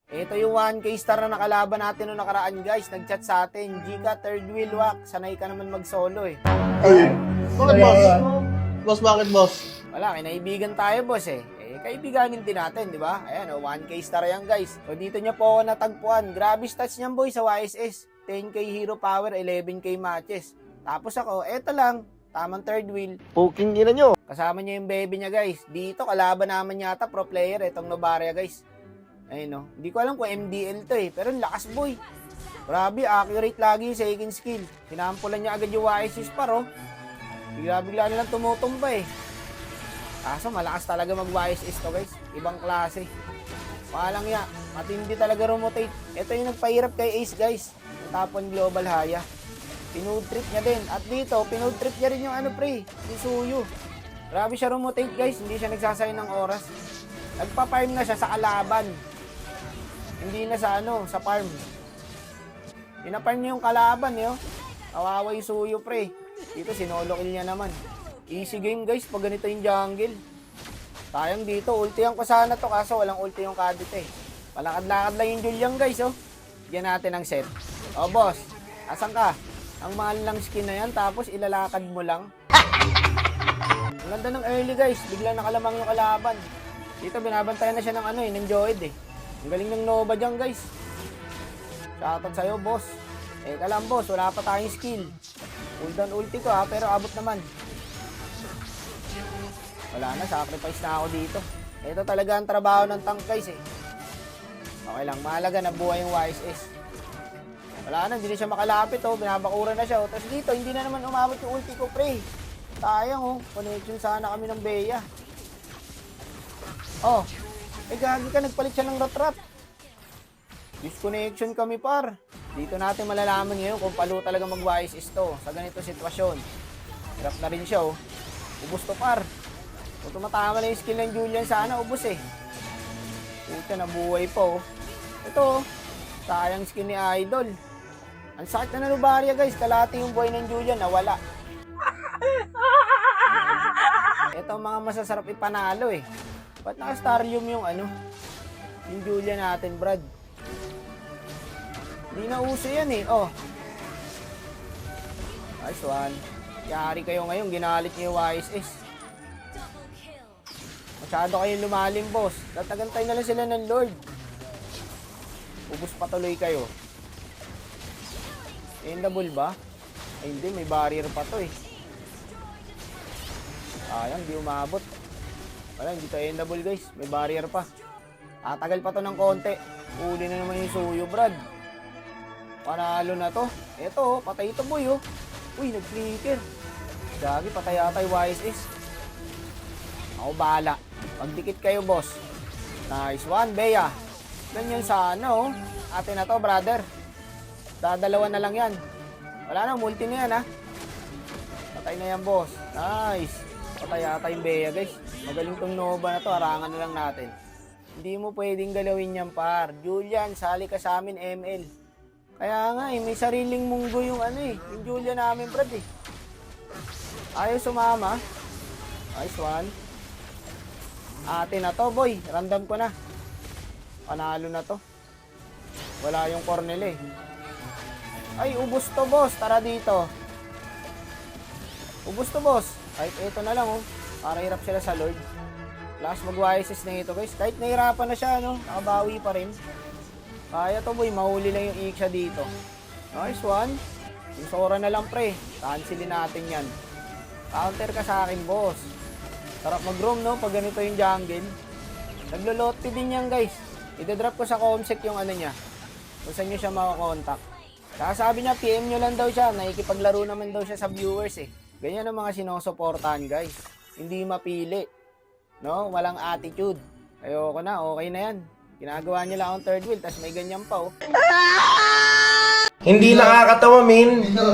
Ito yung 1K star na nakalaban natin noong nakaraan guys. Nag-chat sa atin. Gika, third wheel whack. Sanay ka naman mag-solo eh. Ay, bakit boss? Boss, bakit boss? Wala, kinaibigan tayo boss eh. Kaibiganin din natin, di ba? Ayan, 1K star yan guys. So dito niya po ako natagpuan. Grabe stats niyan boy sa YSS. 10K hero power, 11K matches. Tapos ako, eto lang. Tamang third wheel. Poking ina nyo. Kasama niya yung baby niya guys. Dito, kalaban naman yata pro player. Itong Novaria guys. Ayun no. Hindi ko alam kung MDL to eh. Pero lakas boy. Grabe, accurate lagi yung second skill. Sinampulan niya agad yung YSS par oh. Bigla-bigla nilang tumutumba eh. Kaso malakas talaga mag-YSS to guys. Ibang klase. Palang ya. Matindi talaga rotate. Ito yung nagpahirap kay Ace guys. Tapon global haya. Pinood trip niya din. At dito, pinood trip niya rin yung ano pre. Yung Suyu. Grabe siya rotate guys. Hindi siya nagsasayang ng oras. Nagpa-farm na siya sa kalaban. Hindi na sa ano, sa farm. Pinafarm niya yung kalaban eh oh. Kawawa yung Suyu pre. Dito sinolo kill niya naman. Easy game guys pag ganito yung jungle. Sayang dito, ultihan ko sana to kaso walang ulti yung Kadit eh. Malakad-lakad lang yung Julian guys oh. Bigyan natin ng set. Oh boss, asan ka? Ang mahal lang skin na yan tapos ilalakad mo lang. Ang ganda ng early guys, bigla nakalamang yung kalaban. Dito binabantayan na siya ng ano eh, ng Joed eh. Ang galing ng Nova dyan guys. Shoutout sa'yo boss. Teka lang boss, wala pa tayong skill. Cooldown ulti ko ha, pero abot naman. Wala na, sacrifice na ako dito. Ito talaga ang trabaho ng tank guys eh. Okay lang, mahalaga na buhay yung YSS. Wala na, hindi na siya makalapit oh, binabakura na siya oh. Tapos dito, hindi na naman umabot yung ulti ko pre. Sayang oh, connection sana kami ng Bea. Oh, gagi ka, nagpalit siya ng rat-rat. Disconnection kami par. Dito natin malalaman ngayon kung paano talaga mag-YSS to sa ganito sitwasyon. Hirap na rin siya oh. Ubus to par. Kung tumatama na yung skill ng Julian sana, ubus eh. Puta, nabuhay po oh. Ito oh, sayang skin ni Idol. Ang sakit na Novaria guys, kalahati yung buhay ng Julian, nawala. Ito ang mga masasarap ipanalo eh. Ba't naka-starium yung ano? Yung Julian natin, Brad. Hindi na uso yan eh. Oh. Nice one. Yari kayo ngayon, ginalit niyo yung YSS. Masyado kayong lumalim, boss. Tatagantay na lang sila ng Lord. Ubus patuloy kayo. Endable ba? Ay hindi, may barrier pa to eh. Sayang, di umabot. Wala, hindi to endable guys. May barrier pa. Tatagal pa to ng konti. Uli na naman yung Suyu, Brad. Panalo na to. Eto, patay ito boy oh. Uy, nag-flicker. Gagi, patay yata yung YSS. Ako bahala. Pagdikit kayo, boss. Nice one, Bea. Ganyan sana oh. Atin na to, brother. Dadalawa na lang yan. Wala na, multi na yan ha. Patay na yan, boss. Nice. Patay yata yung Bea, guys. Magaling tong Nova na to. Harangan na lang natin. Hindi mo pwedeng galawin yan, par. Julian, sali ka sa amin, ML. Kaya nga eh, may sariling munggo yung ano eh. Yung Julian namin, brad eh. Ayaw sumama. Nice one. Atin na to, boy. Random ko na. Panalo na to. Wala yung Cornel eh. Ay, ubos to, boss. Tara dito. Ubos to, boss. Kahit ito na lang, oh. Para hirap sila sa Lord. Last mag-YSS na ito, guys. Kahit nahirapan na siya, no? Nakabawi pa rin. Kaya to, boy. Mahuli lang yung Iksha dito. Nice one. Yung Sora na lang, pre. Cancelin natin yan. Counter ka sa akin, boss. Sarap mag-roam, no? Pag ganito yung jungle. Naglo-lotte din yan, guys. I-drop ko sa comsec yung ano niya. Kung saan nyo siya makakontakt. Saka sabi niya, PM nyo lang daw siya. Nakikipaglaro naman daw siya sa viewers eh. Ganyan ang mga sinusuportahan guys. Hindi mapili. No? Walang attitude. Ayoko na, okay na yan. Ginagawa niya lang akong third wheel, tas may ganyan pa oh. Hindi nakakatawa, min.